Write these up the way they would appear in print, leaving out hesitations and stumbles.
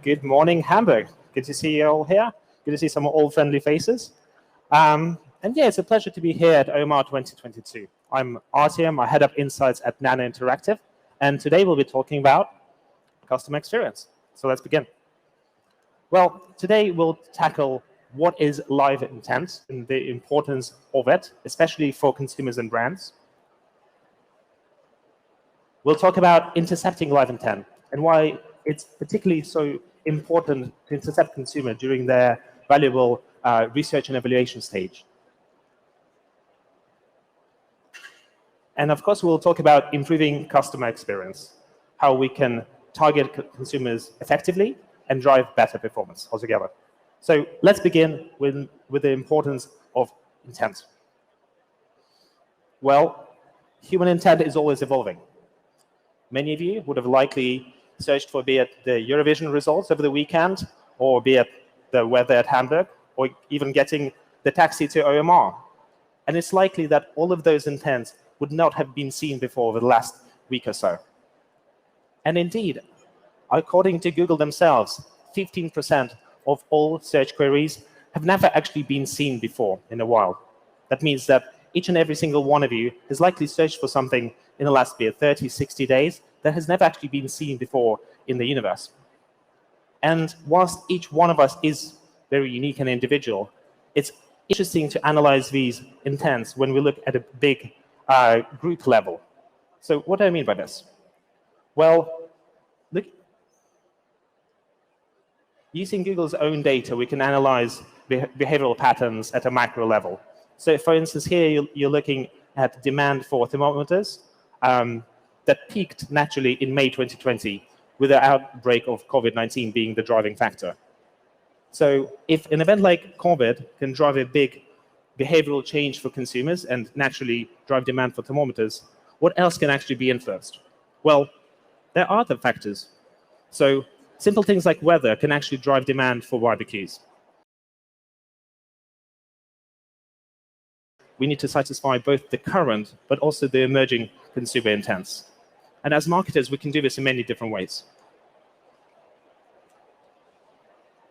Good morning, Hamburg. Good to see you all here. Good to see some old friendly faces. And yeah, it's a pleasure to be here at OMR 2022. I'm Artiom. I head up insights at Nano Interactive. And today we'll be talking about customer experience. So let's begin. Well, today we'll tackle what is live intent and the importance of it, especially for consumers and brands. We'll talk about intercepting live intent and why it's particularly so important to intercept consumer during their valuable research and evaluation stage. And of course, we'll talk about improving customer experience, how we can target consumers effectively and drive better performance altogether. So let's begin with the importance of intent. Well, human intent is always evolving. Many of you would have likely searched for be it the Eurovision results over the weekend, or be it the weather at Hamburg, or even getting the taxi to OMR. And it's likely that all of those intents would not have been seen before over the last week or so. And indeed, according to Google themselves, 15% of all search queries have never actually been seen before in a while. That means that each and every single one of you has likely searched for something in the last 30, 60 days that has never actually been seen before in the universe. And whilst each one of us is very unique and individual, it's interesting to analyze these intents when we look at a big group level. So what do I mean by this? Well, look, using Google's own data, we can analyze behavioral patterns at a macro level. So for instance, here you're looking at demand for thermometers that peaked naturally in May 2020 with the outbreak of COVID-19 being the driving factor. So if an event like COVID can drive a big behavioral change for consumers and naturally drive demand for thermometers, what else can actually be influenced? Well, there are other factors. So simple things like weather can actually drive demand for barbecues. We need to satisfy both the current but also the emerging consumer intents. And as marketers, we can do this in many different ways.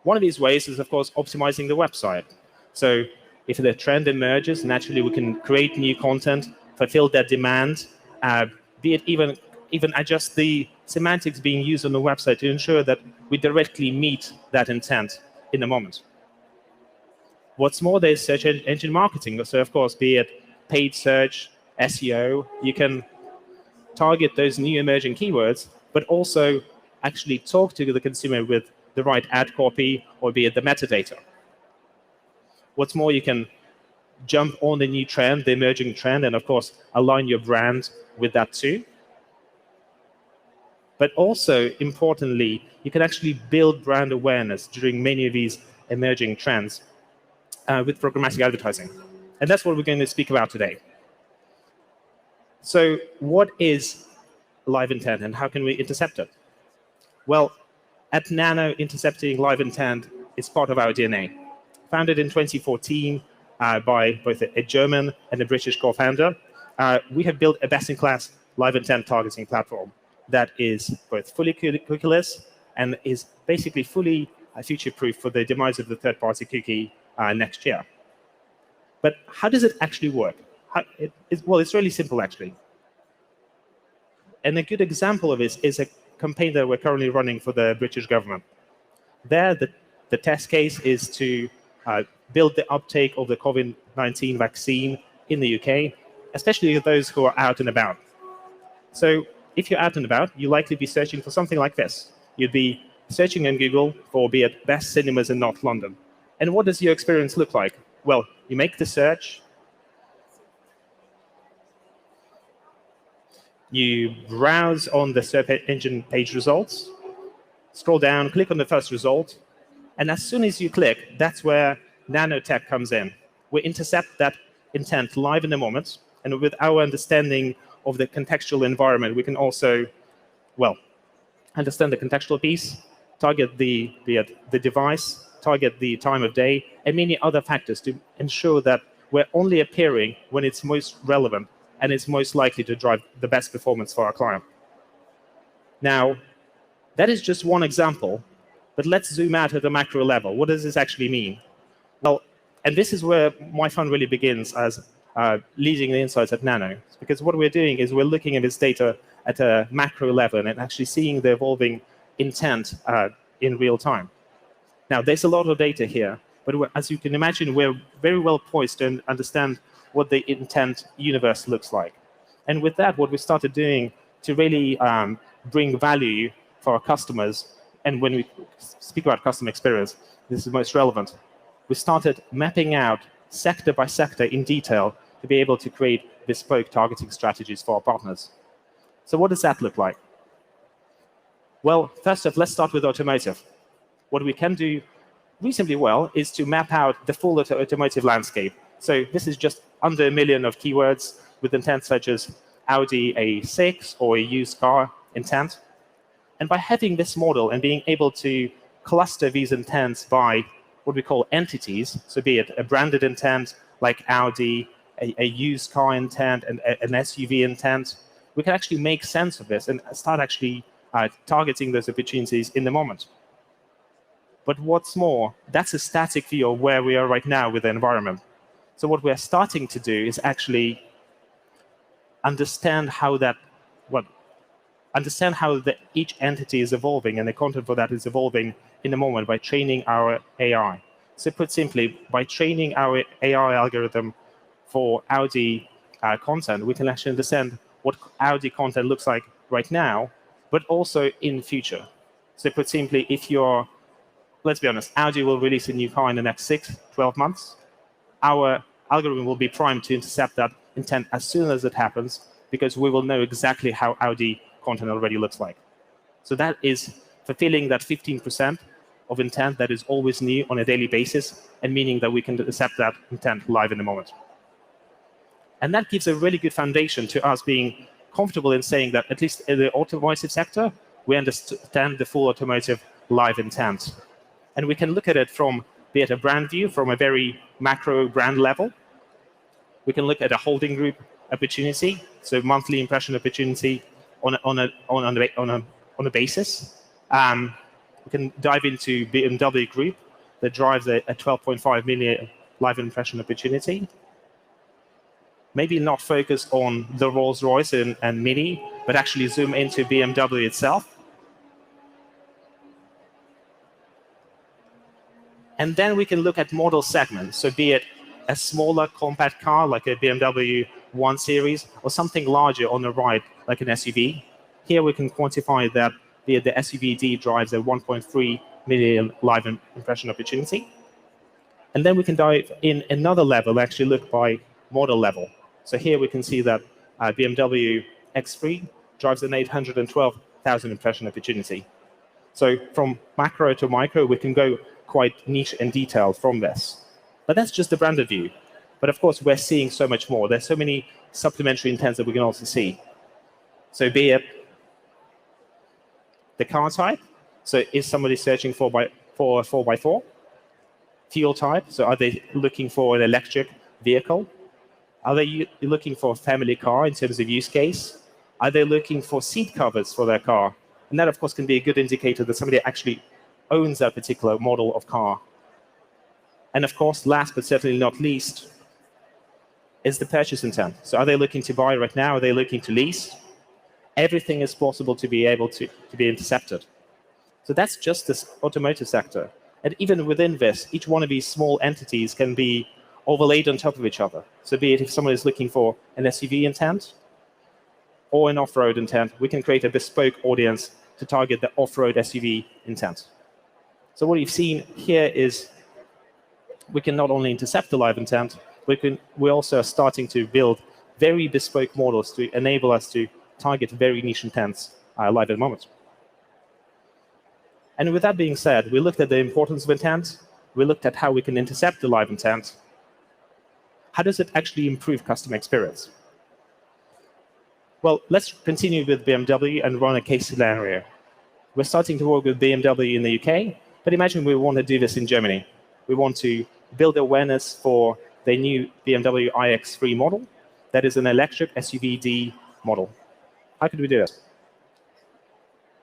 One of these ways is, of course, optimizing the website. So if the trend emerges, naturally we can create new content, fulfill that demand, be it even adjust the semantics being used on the website to ensure that we directly meet that intent in the moment. What's more, there's search engine marketing. So of course, be it paid search, SEO, you can target those new emerging keywords, but also actually talk to the consumer with the right ad copy, or be it the metadata. What's more, you can jump on the new trend, the emerging trend, and of course, align your brand with that too. But also, importantly, you can actually build brand awareness during many of these emerging trends with programmatic advertising. And that's what we're going to speak about today. So what is live intent and how can we intercept it? Well, at Nano, intercepting live intent is part of our DNA. Founded in 2014 by both a German and a British co-founder, we have built a best-in-class live intent targeting platform that is both fully cookieless and is basically fully future-proof for the demise of the third-party cookie next year. But how does it actually work? Well, it's really simple, actually. And a good example of this is a campaign that we're currently running for the British government. There, the test case is to build the uptake of the COVID-19 vaccine in the UK, especially those who are out and about. So if you're out and about, you'll likely be searching for something like this. You'd be searching on Google for, be it best cinemas in North London. And what does your experience look like? Well, you make the search, you browse on the search engine page results, scroll down, click on the first result, and as soon as you click, that's where nanotech comes in. We intercept that intent live in the moment, and with our understanding of the contextual environment, we can also, well, understand the contextual piece, target the device, target the time of day, and many other factors to ensure that we're only appearing when it's most relevant and it's most likely to drive the best performance for our client. Now, that is just one example But let's zoom out at a macro level. What does this actually mean? Well, and this is where my fun really begins as leading the insights at Nano. Because what we're doing is we're looking at this data at a macro level and actually seeing the evolving intent in real time. Now, there's a lot of data here, but as you can imagine, we're very well poised to understand what the intent universe looks like. And with that, what we started doing to really bring value for our customers, and when we speak about customer experience, this is most relevant, we started mapping out sector by sector in detail to be able to create bespoke targeting strategies for our partners. So what does that look like? Well, first off, let's start with automotive. What we can do reasonably well is to map out the full automotive landscape. So this is just under 1 million of keywords with intent such as Audi A6 or a used car intent. And by having this model and being able to cluster these intents by what we call entities, so be it a branded intent like Audi, a used car intent, and an SUV intent, we can actually make sense of this and start actually targeting those opportunities in the moment. But what's more, that's a static view of where we are right now with the environment. So what we're starting to do is actually understand how each entity is evolving and the content for that is evolving in the moment by training our AI. So put simply, by training our AI algorithm for Audi content, we can actually understand what Audi content looks like right now, but also in the future. So put simply, if you're, let's be honest, Audi will release a new car in the next 6-12 months. Our algorithm will be primed to intercept that intent as soon as it happens, because we will know exactly how Audi content already looks like. So that is fulfilling that 15% of intent that is always new on a daily basis, and meaning that we can intercept that intent live in the moment. And that gives a really good foundation to us being comfortable in saying that, at least in the automotive sector, we understand the full automotive live intent. And we can look at it from, be it a brand view, from a very macro brand level. We can look at a holding group opportunity, so monthly impression opportunity on a basis. We can dive into BMW Group that drives a 12.5 million live impression opportunity. Maybe not focus on the Rolls-Royce and Mini, but actually zoom into BMW itself. And then we can look at model segments, so be it a smaller compact car like a BMW 1 Series or something larger on the right like an SUV. Here we can quantify that the SUV-D drives a 1.3 million live impression opportunity. And then we can dive in another level, actually look by model level. So here we can see that BMW X3 drives an 812,000 impression opportunity. So from macro to micro, we can go quite niche and detailed from this. But that's just the branded view. But of course, we're seeing so much more. There's so many supplementary intents that we can also see. So be it the car type. So is somebody searching for a 4x4? Fuel type. So are they looking for an electric vehicle? Are they looking for a family car in terms of use case? Are they looking for seat covers for their car? And that, of course, can be a good indicator that somebody actually owns that particular model of car. And of course, last but certainly not least, is the purchase intent. So are they looking to buy right now? Are they looking to lease? Everything is possible to be able to be intercepted. So that's just this automotive sector. And even within this, each one of these small entities can be overlaid on top of each other. So be it if someone is looking for an SUV intent or an off-road intent, we can create a bespoke audience to target the off-road SUV intent. So what you've seen here is we can not only intercept the live intent, we also are starting to build very bespoke models to enable us to target very niche intents live at the moment. And with that being said, we looked at the importance of intent. We looked at how we can intercept the live intent. How does it actually improve customer experience? Well, let's continue with BMW and run a case scenario. We're starting to work with BMW in the UK, but imagine we want to do this in Germany. We want to build awareness for the new BMW iX3 model that is an electric SUV-D model. How could we do this?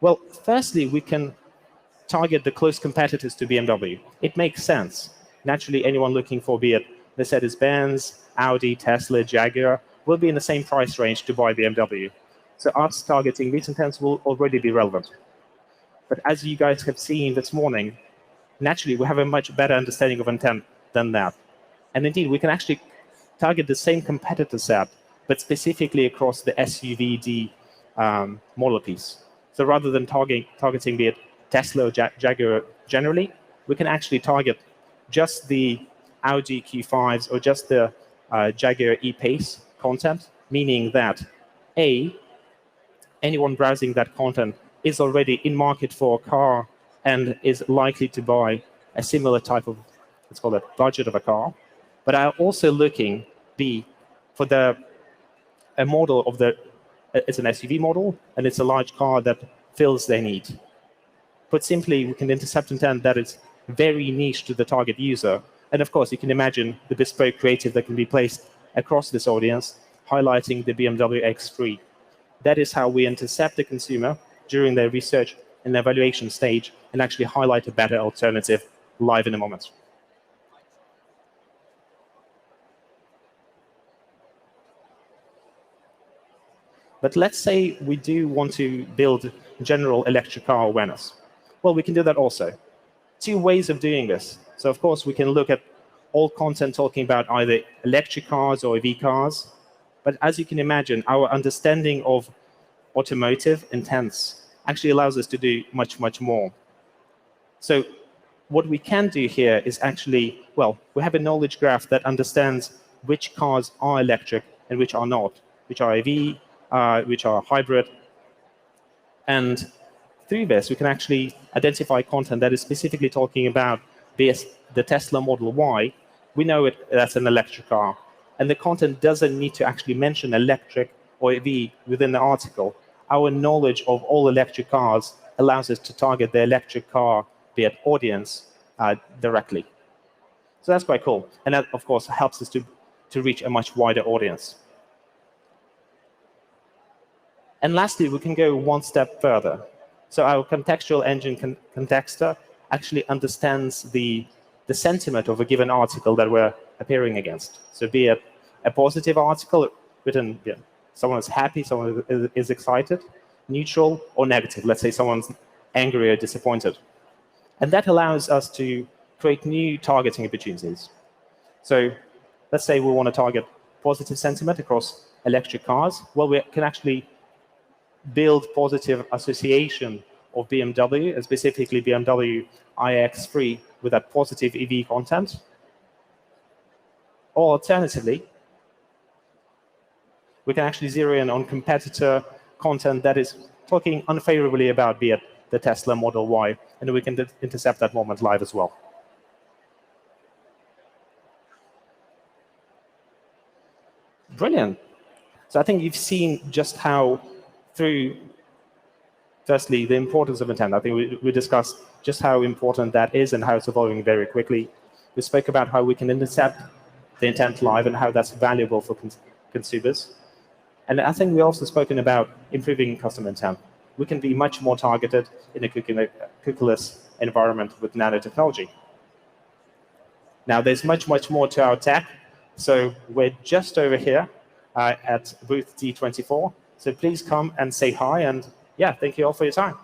Well, firstly, we can target the close competitors to BMW. It makes sense. Naturally, anyone looking for, be it Mercedes-Benz, Audi, Tesla, Jaguar, will be in the same price range to buy BMW. So us targeting these intents will already be relevant. But as you guys have seen this morning, naturally, we have a much better understanding of intent than that. And indeed, we can actually target the same competitor set, but specifically across the SUV-D model piece. So rather than targeting, be it Tesla or Jaguar generally, we can actually target just the Audi Q5s or just the Jaguar E-Pace content, meaning that A, anyone browsing that content is already in market for a car and is likely to buy a similar type of, let's call it, budget of a car. But I'm also looking, B, for a model of it's an SUV model, and it's a large car that fills their need. Put simply, we can intercept intent that is very niche to the target user. And of course, you can imagine the bespoke creative that can be placed across this audience, highlighting the BMW X3. That is how we intercept the consumer during their research and evaluation stage and actually highlight a better alternative live in a moment. But let's say we do want to build general electric car awareness. Well, we can do that also. Two ways of doing this. So of course, we can look at all content talking about either electric cars or EV cars. But as you can imagine, our understanding of automotive intents actually allows us to do much, much more. So what we can do here is actually, well, we have a knowledge graph that understands which cars are electric and which are not, which are EV, which are hybrid. And through this, we can actually identify content that is specifically talking about the Tesla Model Y. We know that's an electric car. And the content doesn't need to actually mention electric or EV within the article. Our knowledge of all electric cars allows us to target the electric car, be it audience, directly. So that's quite cool. And that, of course, helps us to reach a much wider audience. And lastly, we can go one step further. So our contextual engine, Contextor, actually understands the sentiment of a given article that we're appearing against. So be it a positive article written, someone is happy, someone is excited, neutral, or negative. Let's say someone's angry or disappointed. And that allows us to create new targeting opportunities. So let's say we want to target positive sentiment across electric cars. Well, we can actually build positive association of BMW, and specifically BMW iX3, with that positive EV content. Or alternatively, we can actually zero in on competitor content that is talking unfavorably about, be it the Tesla Model Y, and we can intercept that moment live as well. Brilliant. So I think you've seen just how, through, firstly, the importance of intent. I think we discussed just how important that is and how it's evolving very quickly. We spoke about how we can intercept the intent live and how that's valuable for consumers. And I think we also spoken about improving customer intent. We can be much more targeted in a cookieless environment with nanotechnology. Now, there's much, much more to our tech. So we're just over here at booth D24. So please come and say hi. And yeah, thank you all for your time.